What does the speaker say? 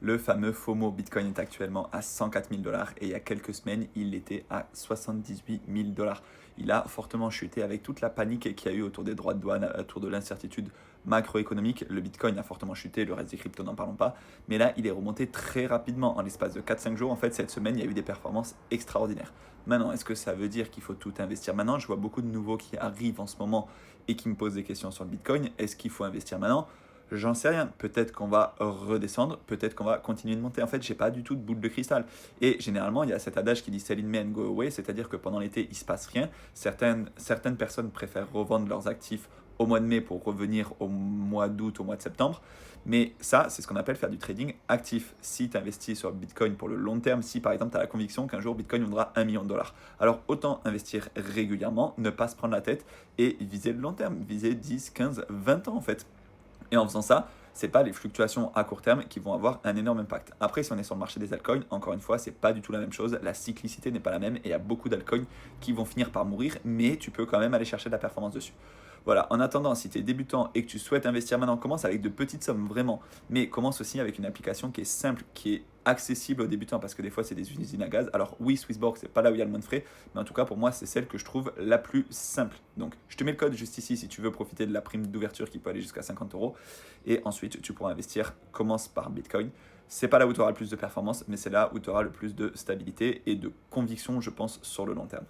Le fameux FOMO Bitcoin est actuellement à 104 000 dollars et il y a quelques semaines, il était à 78 000 dollars. Il a fortement chuté avec toute la panique qu'il y a eu autour des droits de douane, autour de l'incertitude macroéconomique. Le Bitcoin a fortement chuté, le reste des cryptos n'en parlons pas. Mais là, il est remonté très rapidement. En l'espace de 4-5 jours, en fait, cette semaine, il y a eu des performances extraordinaires. Maintenant, est-ce que ça veut dire qu'il faut tout investir maintenant? Je vois beaucoup de nouveaux qui arrivent en ce moment et qui me posent des questions sur le Bitcoin. Est-ce qu'il faut investir maintenant? J'en sais rien. Peut-être qu'on va redescendre, peut-être qu'on va continuer de monter. En fait, j'ai pas du tout de boule de cristal. Et généralement, il y a cet adage qui dit sell in May and go away, c'est-à-dire que pendant l'été, il se passe rien. Certaines personnes préfèrent revendre leurs actifs au mois de mai pour revenir au mois d'août, au mois de septembre. Mais ça, c'est ce qu'on appelle faire du trading actif. Si tu investis sur Bitcoin pour le long terme, si par exemple tu as la conviction qu'un jour Bitcoin vaudra 1 million de dollars, alors autant investir régulièrement, ne pas se prendre la tête et viser le long terme, viser 10, 15, 20 ans en fait. Et en faisant ça, c'est pas les fluctuations à court terme qui vont avoir un énorme impact. Après, si on est sur le marché des altcoins, encore une fois, c'est pas du tout la même chose. La cyclicité n'est pas la même et il y a beaucoup d'altcoins qui vont finir par mourir, mais tu peux quand même aller chercher de la performance dessus. Voilà, en attendant, si tu es débutant et que tu souhaites investir maintenant, commence avec de petites sommes vraiment, mais commence aussi avec une application qui est simple, qui est accessible aux débutants parce que des fois c'est des usines à gaz. Alors oui, Swissborg, c'est pas là où il y a le moins de frais, mais en tout cas pour moi c'est celle que je trouve la plus simple. Donc je te mets le code juste ici si tu veux profiter de la prime d'ouverture qui peut aller jusqu'à 50 euros et ensuite tu pourras investir. Commence par Bitcoin. C'est pas là où tu auras le plus de performance, mais c'est là où tu auras le plus de stabilité et de conviction, je pense, sur le long terme.